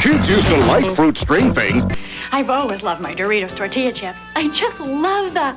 Kids used to like fruit string things. I've always loved my Doritos tortilla chips. I just love the...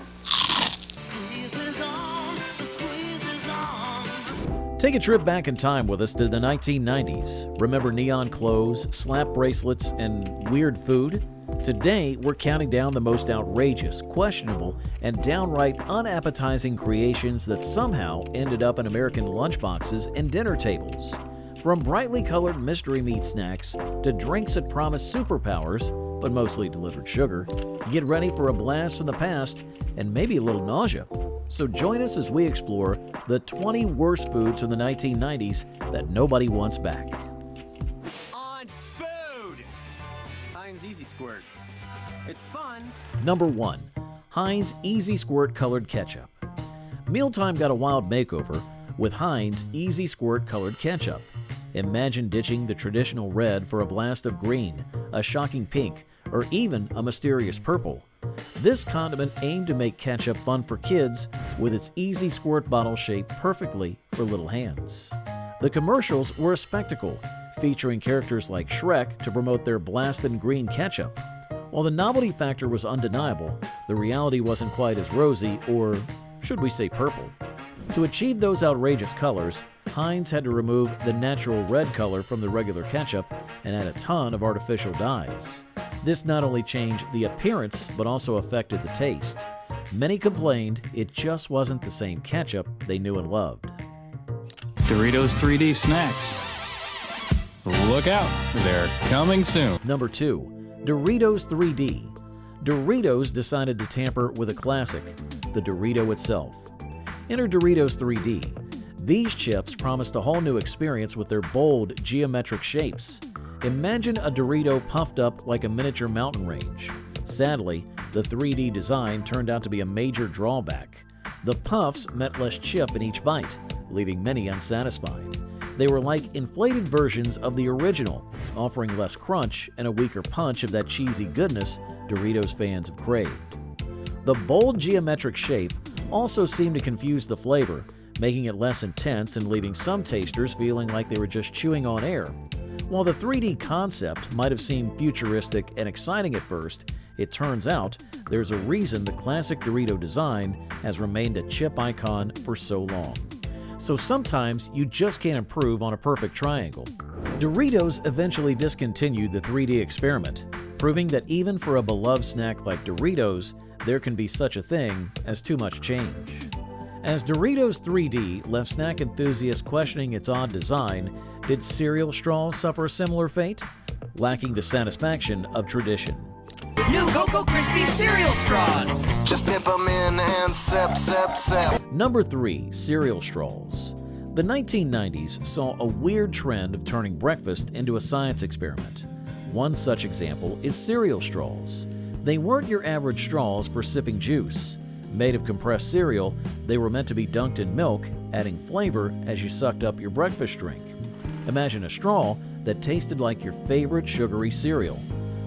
Take a trip back in time with us to the 1990s. Remember neon clothes, slap bracelets, and weird food? Today, we're counting down the most outrageous, questionable, and downright unappetizing creations that somehow ended up in American lunchboxes and dinner tables. From brightly colored mystery meat snacks to drinks that promise superpowers, but mostly delivered sugar, get ready for a blast from the past and maybe a little nausea. So join us as we explore the 20 worst foods from the 1990s that nobody wants back. On food! Heinz Easy Squirt. It's fun. Number 1. Heinz Easy Squirt Colored Ketchup. Mealtime got a wild makeover with Heinz Easy Squirt Colored Ketchup. Imagine ditching the traditional red for a blast of green, a shocking pink, or even a mysterious purple. This condiment aimed to make ketchup fun for kids with its easy squirt bottle shaped perfectly for little hands. The commercials were a spectacle, featuring characters like Shrek to promote their blasted green ketchup. While the novelty factor was undeniable, the reality wasn't quite as rosy, or should we say purple. To achieve those outrageous colors, Heinz had to remove the natural red color from the regular ketchup and add a ton of artificial dyes. This not only changed the appearance, but also affected the taste. Many complained it just wasn't the same ketchup they knew and loved. Doritos 3D snacks. Look out, they're coming soon. Number 2. Doritos 3D. Doritos decided to tamper with a classic, the Dorito itself. Enter Doritos 3D. These chips promised a whole new experience with their bold, geometric shapes. Imagine a Dorito puffed up like a miniature mountain range. Sadly, the 3D design turned out to be a major drawback. The puffs meant less chip in each bite, leaving many unsatisfied. They were like inflated versions of the original, offering less crunch and a weaker punch of that cheesy goodness Doritos fans have craved. The bold geometric shape also seemed to confuse the flavor, making it less intense and leaving some tasters feeling like they were just chewing on air. While the 3D concept might have seemed futuristic and exciting at first, it turns out there's a reason the classic Dorito design has remained a chip icon for so long. So sometimes you just can't improve on a perfect triangle. Doritos eventually discontinued the 3D experiment, proving that even for a beloved snack like Doritos, there can be such a thing as too much change. As Doritos 3D left snack enthusiasts questioning its odd design, did cereal straws suffer a similar fate? Lacking the satisfaction of tradition. New Cocoa Krispy cereal straws! Just dip them in and sip. Number 3. Cereal straws. The 1990s saw a weird trend of turning breakfast into a science experiment. One such example is cereal straws. They weren't your average straws for sipping juice. Made of compressed cereal, they were meant to be dunked in milk, adding flavor as you sucked up your breakfast drink. Imagine a straw that tasted like your favorite sugary cereal.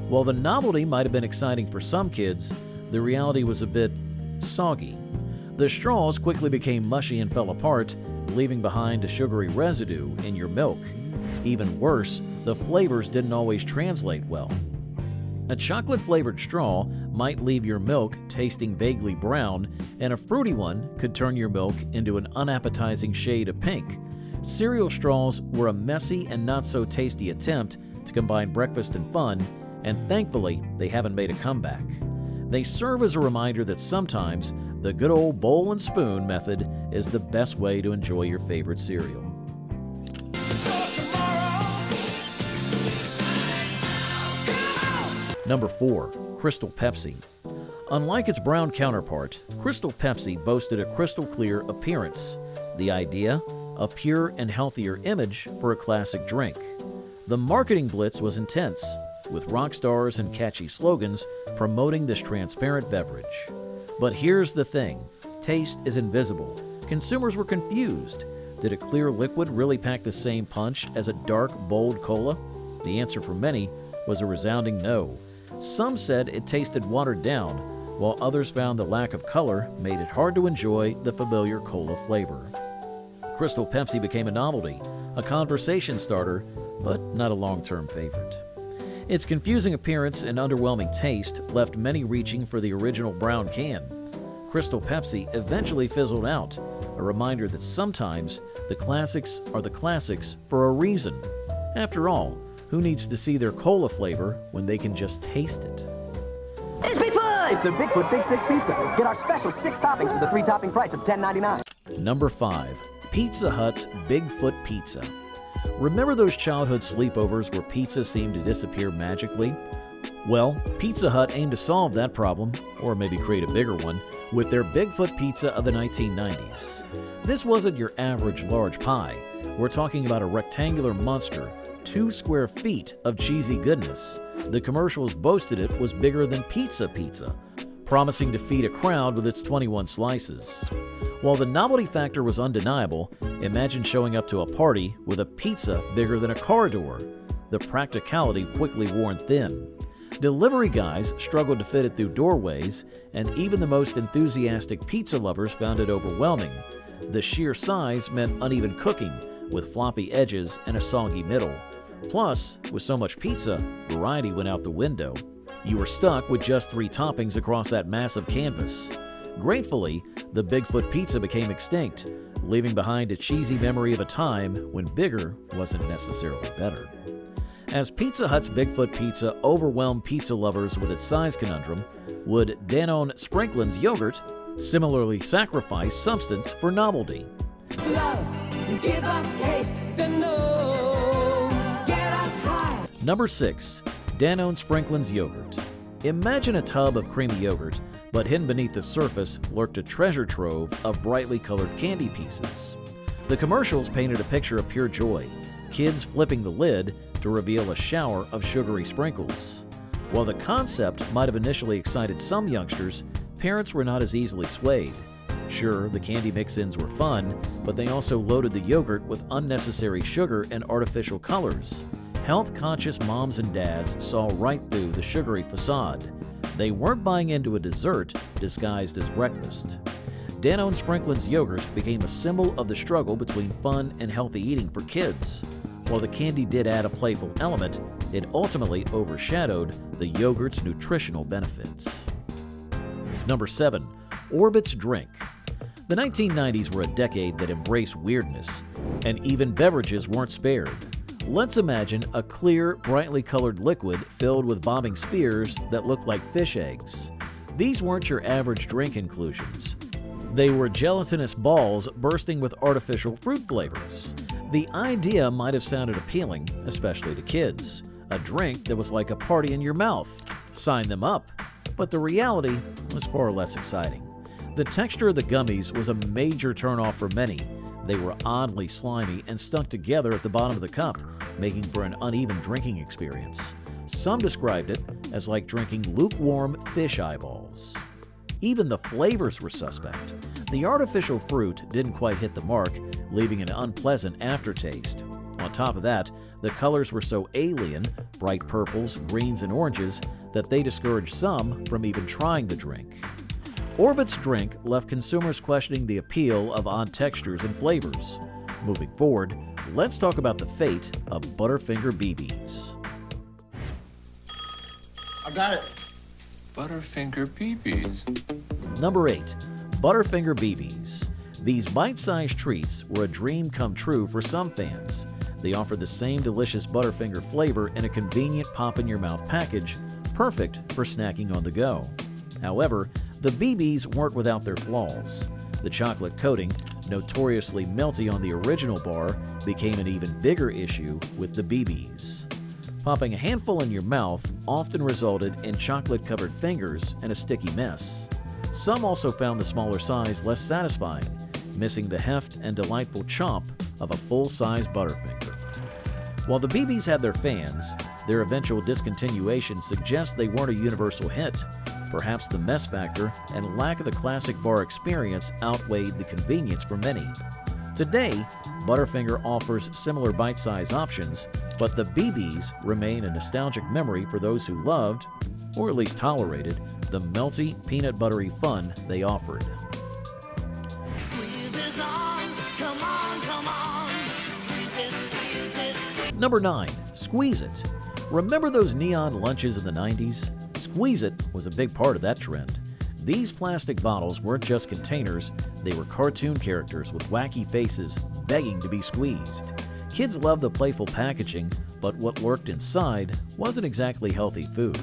While the novelty might have been exciting for some kids, the reality was a bit soggy. The straws quickly became mushy and fell apart, leaving behind a sugary residue in your milk. Even worse, the flavors didn't always translate well. A chocolate-flavored straw might leave your milk tasting vaguely brown, and a fruity one could turn your milk into an unappetizing shade of pink. Cereal straws were a messy and not-so-tasty attempt to combine breakfast and fun, and thankfully, they haven't made a comeback. They serve as a reminder that sometimes the good old bowl and spoon method is the best way to enjoy your favorite cereal. Number 4. Crystal Pepsi. Unlike its brown counterpart, Crystal Pepsi boasted a crystal clear appearance. The idea? A pure and healthier image for a classic drink. The marketing blitz was intense, with rock stars and catchy slogans promoting this transparent beverage. But here's the thing. Taste is invisible. Consumers were confused. Did a clear liquid really pack the same punch as a dark, bold cola? The answer for many was a resounding no. Some said it tasted watered down, while others found the lack of color made it hard to enjoy the familiar cola flavor. Crystal Pepsi became a novelty, a conversation starter, but not a long-term favorite. Its confusing appearance and underwhelming taste left many reaching for the original brown can. Crystal Pepsi eventually fizzled out, a reminder that sometimes the classics are the classics for a reason. After all, who needs to see their cola flavor when they can just taste it? It's the Bigfoot Big Six Pizza. Get our special 6 toppings for the 3-topping price of $10.99. Number 5. Pizza Hut's Bigfoot Pizza. Remember those childhood sleepovers where pizza seemed to disappear magically? Well, Pizza Hut aimed to solve that problem, or maybe create a bigger one, with their Bigfoot Pizza of the 1990s. This wasn't your average large pie. We're talking about a rectangular monster, 2 square feet of cheesy goodness. The commercials boasted it was bigger than Pizza, promising to feed a crowd with its 21 slices. While the novelty factor was undeniable, imagine showing up to a party with a pizza bigger than a car door. The practicality quickly worn thin. Delivery guys struggled to fit it through doorways, and even the most enthusiastic pizza lovers found it overwhelming. The sheer size meant uneven cooking, with floppy edges and a soggy middle. Plus, with so much pizza, variety went out the window. You were stuck with just 3 toppings across that massive canvas. Gratefully, the Bigfoot Pizza became extinct, leaving behind a cheesy memory of a time when bigger wasn't necessarily better. As Pizza Hut's Bigfoot Pizza overwhelmed pizza lovers with its size conundrum, would Danone Sprinklin's yogurt similarly sacrifice substance for novelty? Love, give us taste to know, get us high. Number 6. Danone Sprinklin's yogurt. Imagine a tub of creamy yogurt, but hidden beneath the surface lurked a treasure trove of brightly colored candy pieces. The commercials painted a picture of pure joy, kids flipping the lid to reveal a shower of sugary sprinkles. While the concept might have initially excited some youngsters, parents were not as easily swayed. Sure, the candy mix-ins were fun, but they also loaded the yogurt with unnecessary sugar and artificial colors. Health-conscious moms and dads saw right through the sugary facade. They weren't buying into a dessert disguised as breakfast. Danone Sprinklin's yogurt became a symbol of the struggle between fun and healthy eating for kids. While the candy did add a playful element, it ultimately overshadowed the yogurt's nutritional benefits. Number 7. Orbit's Drink. The 1990s were a decade that embraced weirdness, and even beverages weren't spared. Let's imagine a clear, brightly colored liquid filled with bobbing spheres that looked like fish eggs. These weren't your average drink inclusions. They were gelatinous balls bursting with artificial fruit flavors. The idea might have sounded appealing, especially to kids. A drink that was like a party in your mouth. Sign them up. But the reality was far less exciting. The texture of the gummies was a major turnoff for many. They were oddly slimy and stuck together at the bottom of the cup, making for an uneven drinking experience. Some described it as like drinking lukewarm fish eyeballs. Even the flavors were suspect. The artificial fruit didn't quite hit the mark, leaving an unpleasant aftertaste. On top of that, the colors were so alien, bright purples, greens, and oranges, that they discouraged some from even trying the drink. Orbit's Drink left consumers questioning the appeal of odd textures and flavors. Moving forward, let's talk about the fate of Butterfinger BBs. I got it. Butterfinger BBs. Number 8. Butterfinger BBs. These bite-sized treats were a dream come true for some fans. They offered the same delicious Butterfinger flavor in a convenient pop-in-your-mouth package, perfect for snacking on the go. However, the BBs weren't without their flaws. The chocolate coating, notoriously melty on the original bar, became an even bigger issue with the BBs. Popping a handful in your mouth often resulted in chocolate-covered fingers and a sticky mess. Some also found the smaller size less satisfying, missing the heft and delightful chomp of a full-size Butterfinger. While the BBs had their fans, their eventual discontinuation suggests they weren't a universal hit. Perhaps the mess factor and lack of the classic bar experience outweighed the convenience for many. Today, Butterfinger offers similar bite-size options, but the BBs remain a nostalgic memory for those who loved, or at least tolerated, the melty, peanut buttery fun they offered. Number 9. Squeeze It. Remember those neon lunches in the 90s? Squeeze It was a big part of that trend. These plastic bottles weren't just containers, they were cartoon characters with wacky faces begging to be squeezed. Kids loved the playful packaging, but what lurked inside wasn't exactly healthy food.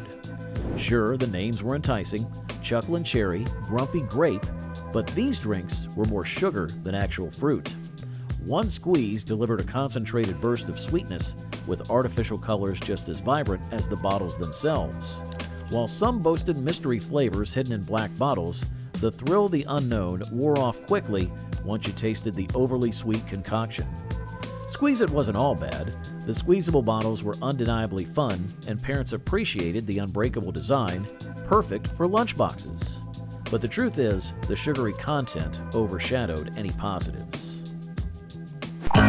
Sure, the names were enticing, Chucklin' Cherry, Grumpy Grape, but these drinks were more sugar than actual fruit. One squeeze delivered a concentrated burst of sweetness with artificial colors just as vibrant as the bottles themselves. While some boasted mystery flavors hidden in black bottles, the thrill of the unknown wore off quickly once you tasted the overly sweet concoction. Squeeze It wasn't all bad. The squeezable bottles were undeniably fun, and parents appreciated the unbreakable design, perfect for lunchboxes. But the truth is, the sugary content overshadowed any positives.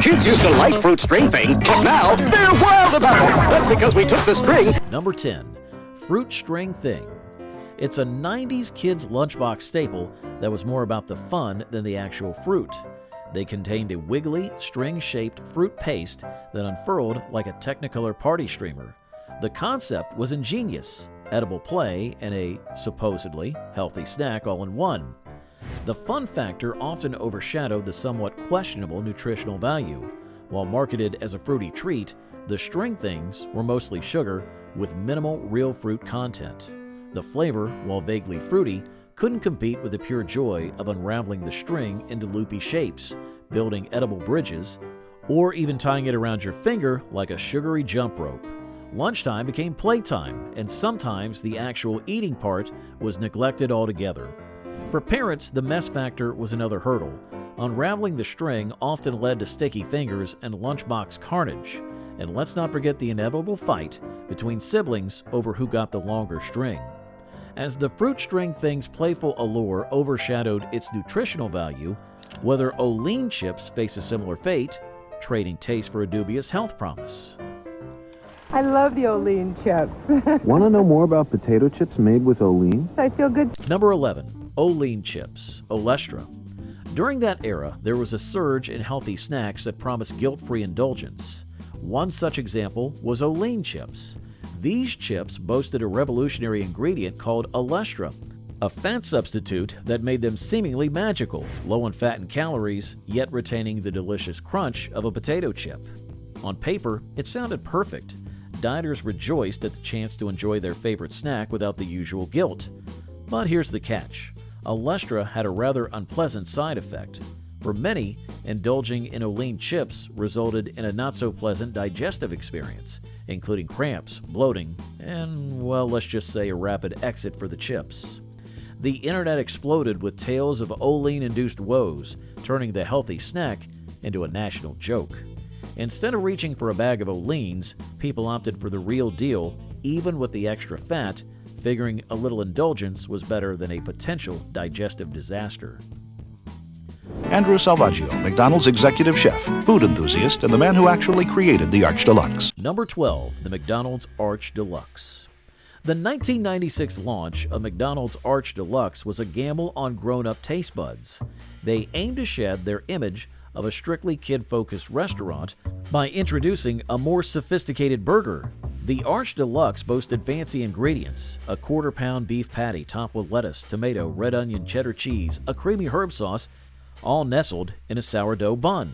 Kids used to like fruit string things, but now they're wild about it. That's because we took the string. Number 10. Fruit String Thing. It's a 90s kids lunchbox staple that was more about the fun than the actual fruit. They contained a wiggly, string-shaped fruit paste that unfurled like a Technicolor party streamer. The concept was ingenious, edible play, and a supposedly healthy snack all in one. The fun factor often overshadowed the somewhat questionable nutritional value. While marketed as a fruity treat, the string things were mostly sugar with minimal real fruit content. The flavor, while vaguely fruity, couldn't compete with the pure joy of unraveling the string into loopy shapes, building edible bridges, or even tying it around your finger like a sugary jump rope. Lunchtime became playtime, and sometimes the actual eating part was neglected altogether. For parents, the mess factor was another hurdle. Unraveling the string often led to sticky fingers and lunchbox carnage. And let's not forget the inevitable fight between siblings over who got the longer string. As the fruit string thing's playful allure overshadowed its nutritional value, whether Olean chips face a similar fate, trading taste for a dubious health promise. I love the Olean chips. Want to know more about potato chips made with Olean? I feel good. Number 11. Olean chips, Olestra. During that era, there was a surge in healthy snacks that promised guilt-free indulgence. One such example was Olean chips. These chips boasted a revolutionary ingredient called Olestra, a fat substitute that made them seemingly magical, low in fat and calories, yet retaining the delicious crunch of a potato chip. On paper, it sounded perfect. Dieters rejoiced at the chance to enjoy their favorite snack without the usual guilt. But here's the catch. Olestra had a rather unpleasant side effect. For many, indulging in Olean chips resulted in a not-so-pleasant digestive experience, including cramps, bloating, and, well, let's just say a rapid exit for the chips. The internet exploded with tales of Olean-induced woes, turning the healthy snack into a national joke. Instead of reaching for a bag of Oleans, people opted for the real deal, even with the extra fat, figuring a little indulgence was better than a potential digestive disaster. Andrew Salvaggio, McDonald's executive chef, food enthusiast, and the man who actually created the Arch Deluxe. Number 12, the McDonald's Arch Deluxe. The 1996 launch of McDonald's Arch Deluxe was a gamble on grown-up taste buds. They aimed to shed their image of a strictly kid-focused restaurant by introducing a more sophisticated burger. The Arch Deluxe boasted fancy ingredients: a quarter-pound beef patty topped with lettuce, tomato, red onion, cheddar cheese, a creamy herb sauce, all nestled in a sourdough bun.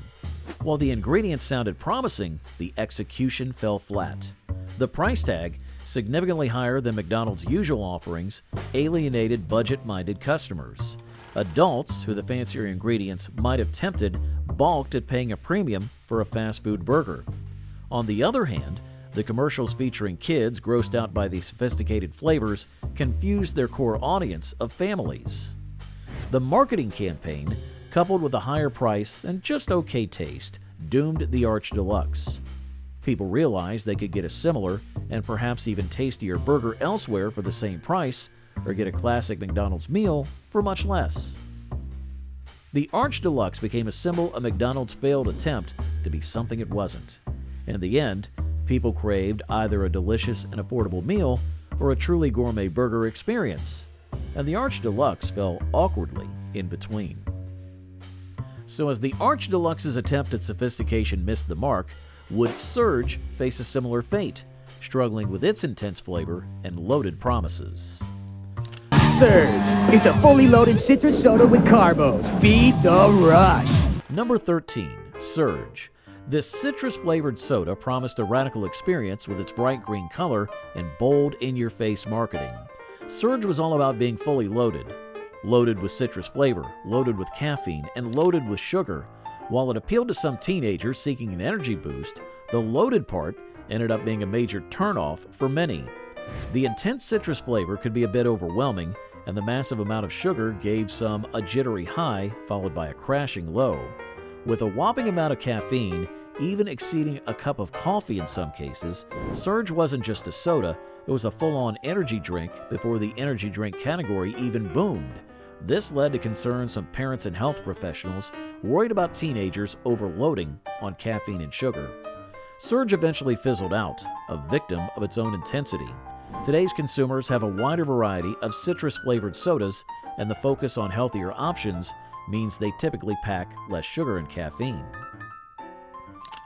While the ingredients sounded promising, the execution fell flat. The price tag, significantly higher than McDonald's usual offerings, alienated budget-minded customers. Adults, who the fancier ingredients might have tempted, balked at paying a premium for a fast food burger. On the other hand, the commercials featuring kids grossed out by the sophisticated flavors confused their core audience of families. The marketing campaign, coupled with a higher price and just okay taste, doomed the Arch Deluxe. People realized they could get a similar and perhaps even tastier burger elsewhere for the same price, or get a classic McDonald's meal for much less. The Arch Deluxe became a symbol of McDonald's failed attempt to be something it wasn't. In the end, people craved either a delicious and affordable meal or a truly gourmet burger experience, and the Arch Deluxe fell awkwardly in between. So as the Arch Deluxe's attempt at sophistication missed the mark, would Surge face a similar fate? struggling with its intense flavor and loaded promises. Surge. It's a fully loaded citrus soda with carbos. Feed the rush. Number 13, Surge. This citrus-flavored soda promised a radical experience with its bright green color and bold, in-your-face marketing. Surge was all about being fully loaded. Loaded with citrus flavor, loaded with caffeine, and loaded with sugar. While it appealed to some teenagers seeking an energy boost, the loaded part ended up being a major turnoff for many. The intense citrus flavor could be a bit overwhelming, and the massive amount of sugar gave some a jittery high followed by a crashing low. With a whopping amount of caffeine, even exceeding a cup of coffee in some cases, Surge wasn't just a soda, it was a full-on energy drink before the energy drink category even boomed. This led to concerns from parents and health professionals worried about teenagers overloading on caffeine and sugar. Surge eventually fizzled out, a victim of its own intensity. Today's consumers have a wider variety of citrus-flavored sodas, and the focus on healthier options means they typically pack less sugar and caffeine.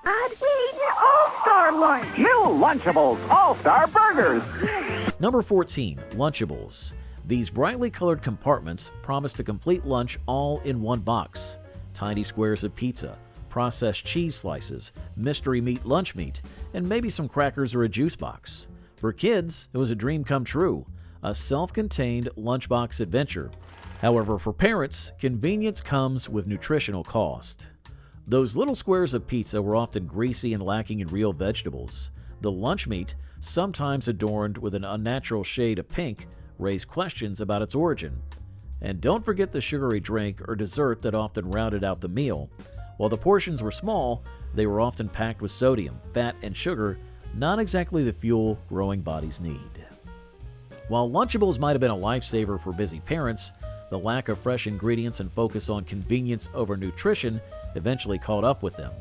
I'd eat All-Star Lunch. New Lunchables All-Star Burgers. Number 14, Lunchables. These brightly colored compartments promise a complete lunch all in one box. Tiny squares of pizza, processed cheese slices, mystery meat lunch meat, and maybe some crackers or a juice box. For kids, it was a dream come true, a self-contained lunchbox adventure. However, for parents, convenience comes with nutritional cost. Those little squares of pizza were often greasy and lacking in real vegetables. The lunch meat, sometimes adorned with an unnatural shade of pink, raised questions about its origin. And don't forget the sugary drink or dessert that often rounded out the meal. While the portions were small, they were often packed with sodium, fat, and sugar, not exactly the fuel growing bodies need. While Lunchables might have been a lifesaver for busy parents, the lack of fresh ingredients and focus on convenience over nutrition eventually caught up with them.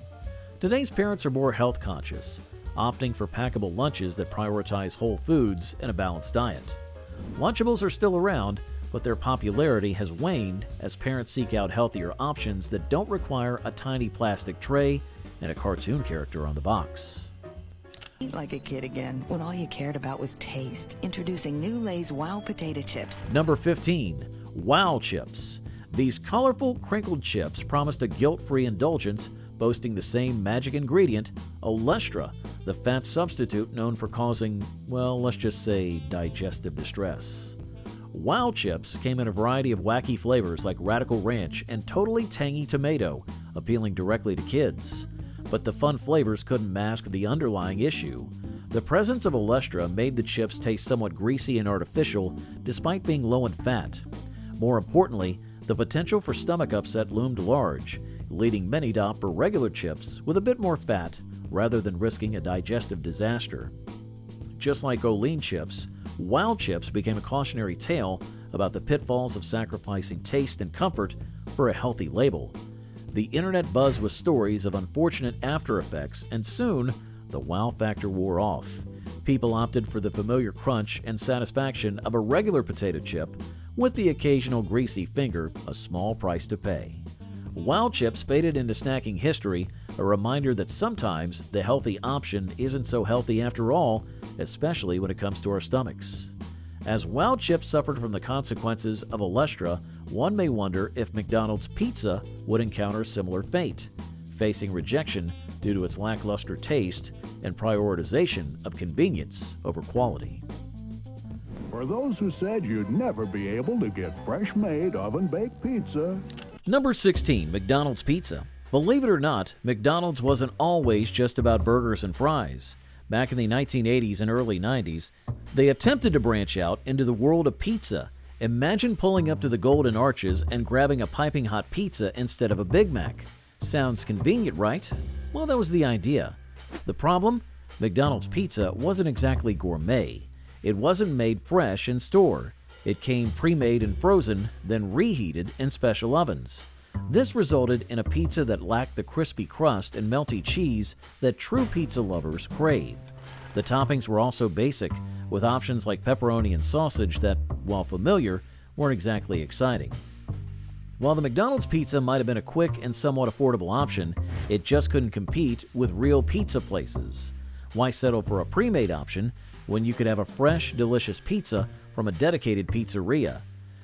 Today's parents are more health conscious, opting for packable lunches that prioritize whole foods and a balanced diet. Lunchables are still around, but their popularity has waned as parents seek out healthier options that don't require a tiny plastic tray and a cartoon character on the box. Eat like a kid again when all you cared about was taste. Introducing new Lay's Wow Potato Chips. Number 15, Wow Chips. These colorful, crinkled chips promised a guilt-free indulgence, boasting the same magic ingredient, olestra, the fat substitute known for causing, well, let's just say digestive distress. Wow Chips came in a variety of wacky flavors like Radical Ranch and totally tangy tomato, appealing directly to kids. But the fun flavors couldn't mask the underlying issue. The presence of olestra made the chips taste somewhat greasy and artificial, despite being low in fat. More importantly, the potential for stomach upset loomed large, leading many to opt for regular chips with a bit more fat rather than risking a digestive disaster. Just like Olean chips, Wow Chips became a cautionary tale about the pitfalls of sacrificing taste and comfort for a healthy label. The internet buzzed with stories of unfortunate after effects, and soon the wow factor wore off. People opted for the familiar crunch and satisfaction of a regular potato chip, with the occasional greasy finger a small price to pay. Wow Chips faded into snacking history, a reminder that sometimes the healthy option isn't so healthy after all, especially when it comes to our stomachs. As Wow Chips suffered from the consequences of olestra, one may wonder if McDonald's pizza would encounter a similar fate, facing rejection due to its lackluster taste and prioritization of convenience over quality. For those who said you'd never be able to get fresh-made oven-baked pizza. Number 16, McDonald's Pizza. Believe it or not, McDonald's wasn't always just about burgers and fries. Back in the 1980s and early 90s, they attempted to branch out into the world of pizza. Imagine pulling up to the Golden Arches and grabbing a piping hot pizza instead of a Big Mac. Sounds convenient, right? Well, that was the idea. The problem? McDonald's pizza wasn't exactly gourmet. It wasn't made fresh in store. It came pre-made and frozen, then reheated in special ovens. This resulted in a pizza that lacked the crispy crust and melty cheese that true pizza lovers crave. The toppings were also basic, with options like pepperoni and sausage that, while familiar, weren't exactly exciting. While the McDonald's pizza might have been a quick and somewhat affordable option, it just couldn't compete with real pizza places. Why settle for a pre-made option when you could have a fresh, delicious pizza from a dedicated pizzeria?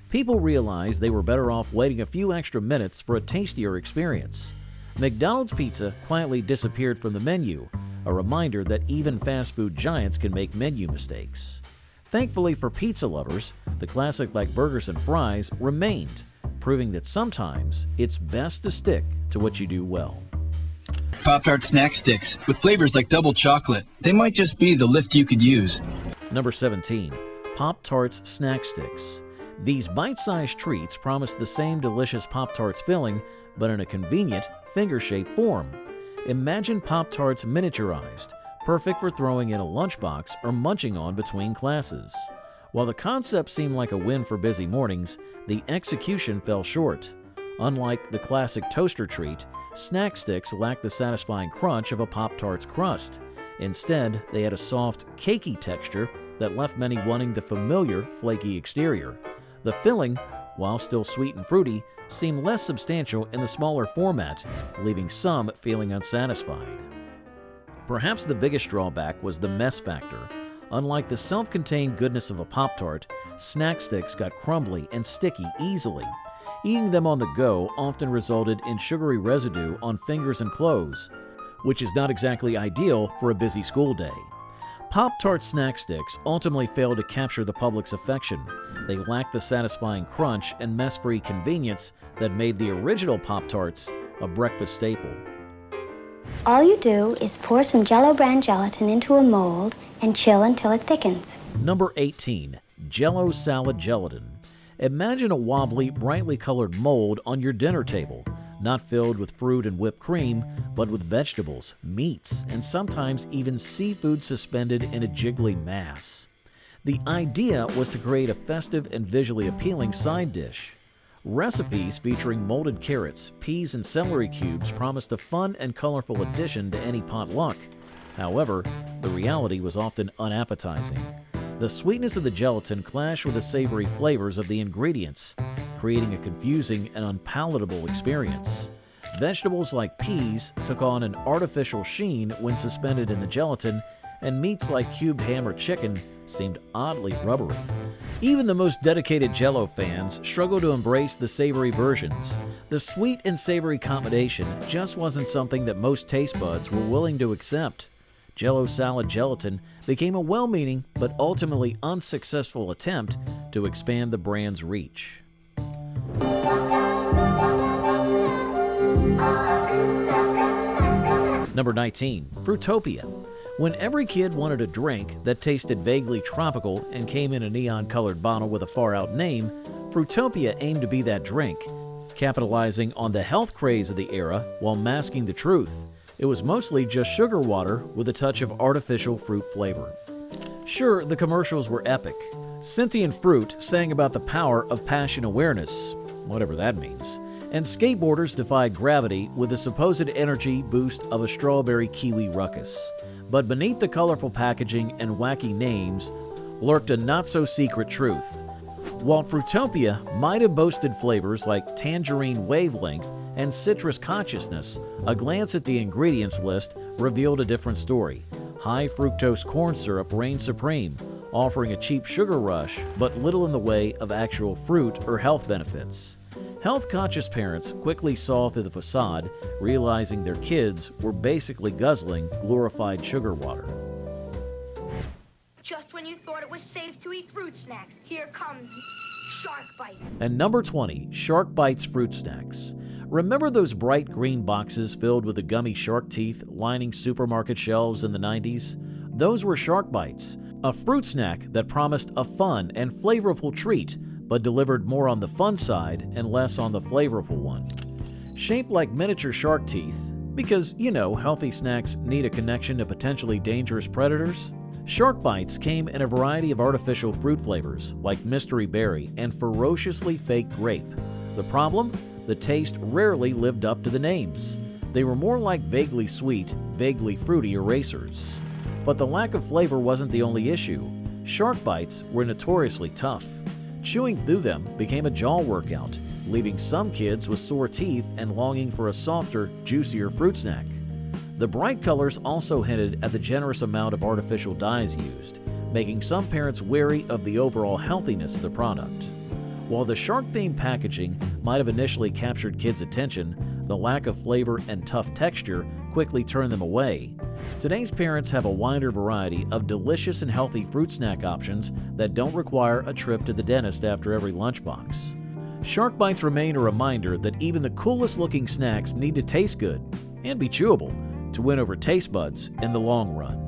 People realized they were better off waiting a few extra minutes for a tastier experience. McDonald's pizza quietly disappeared from the menu, a reminder that even fast food giants can make menu mistakes. Thankfully for pizza lovers, the classic like burgers and fries remained, proving that sometimes it's best to stick to what you do well. Pop-Tart snack sticks with flavors like double chocolate. They might just be the lift you could use. Number 17. Pop-Tarts snack sticks. These bite-sized treats promise the same delicious Pop-Tarts filling, but in a convenient, finger-shaped form. Imagine Pop-Tarts miniaturized, perfect for throwing in a lunchbox or munching on between classes. While the concept seemed like a win for busy mornings, the execution fell short. Unlike the classic toaster treat, snack sticks lacked the satisfying crunch of a Pop-Tart's crust. Instead, they had a soft, cakey texture that left many wanting the familiar, flaky exterior. The filling, while still sweet and fruity, seemed less substantial in the smaller format, leaving some feeling unsatisfied. Perhaps the biggest drawback was the mess factor. Unlike the self-contained goodness of a Pop-Tart, snack sticks got crumbly and sticky easily. Eating them on the go often resulted in sugary residue on fingers and clothes, which is not exactly ideal for a busy school day. Pop-Tart snack sticks ultimately failed to capture the public's affection. They lacked the satisfying crunch and mess-free convenience that made the original Pop-Tarts a breakfast staple. All you do is pour some Jell-O brand gelatin into a mold and chill until it thickens. Number 18. Jell-O salad gelatin. Imagine a wobbly, brightly colored mold on your dinner table, not filled with fruit and whipped cream, but with vegetables, meats, and sometimes even seafood suspended in a jiggly mass. The idea was to create a festive and visually appealing side dish. Recipes featuring molded carrots, peas, and celery cubes promised a fun and colorful addition to any potluck. However, the reality was often unappetizing. The sweetness of the gelatin clashed with the savory flavors of the ingredients, creating a confusing and unpalatable experience. Vegetables like peas took on an artificial sheen when suspended in the gelatin, and meats like cubed ham or chicken seemed oddly rubbery. Even the most dedicated Jell-O fans struggled to embrace the savory versions. The sweet and savory combination just wasn't something that most taste buds were willing to accept. Jell-O salad gelatin became a well-meaning but ultimately unsuccessful attempt to expand the brand's reach. Number 19. Fruitopia. When every kid wanted a drink that tasted vaguely tropical and came in a neon-colored bottle with a far-out name, Fruitopia aimed to be that drink, capitalizing on the health craze of the era while masking the truth. It was mostly just sugar water with a touch of artificial fruit flavor. Sure, the commercials were epic. Sentient fruit sang about the power of passion awareness, whatever that means, and skateboarders defied gravity with the supposed energy boost of a strawberry kiwi ruckus. But beneath the colorful packaging and wacky names lurked a not-so-secret truth. While Fruitopia might have boasted flavors like tangerine wavelength and citrus consciousness, a glance at the ingredients list revealed a different story. High fructose corn syrup reigned supreme, offering a cheap sugar rush but little in the way of actual fruit or health benefits. Health-conscious parents quickly saw through the facade, realizing their kids were basically guzzling glorified sugar water. Just when you thought it was safe to eat fruit snacks, here comes Shark Bites. And number 20, Shark Bites fruit snacks. Remember those bright green boxes filled with the gummy shark teeth lining supermarket shelves in the 90s? Those were Shark Bites, a fruit snack that promised a fun and flavorful treat, but delivered more on the fun side and less on the flavorful one. Shaped like miniature shark teeth, because, you know, healthy snacks need a connection to potentially dangerous predators, Shark Bites came in a variety of artificial fruit flavors, like mystery berry and ferociously fake grape. The problem? The taste rarely lived up to the names. They were more like vaguely sweet, vaguely fruity erasers. But the lack of flavor wasn't the only issue. Shark Bites were notoriously tough. Chewing through them became a jaw workout, leaving some kids with sore teeth and longing for a softer, juicier fruit snack. The bright colors also hinted at the generous amount of artificial dyes used, making some parents wary of the overall healthiness of the product. While the shark-themed packaging might have initially captured kids' attention, the lack of flavor and tough texture quickly turned them away. Today's parents have a wider variety of delicious and healthy fruit snack options that don't require a trip to the dentist after every lunchbox. Shark Bites remain a reminder that even the coolest-looking snacks need to taste good and be chewable to win over taste buds in the long run.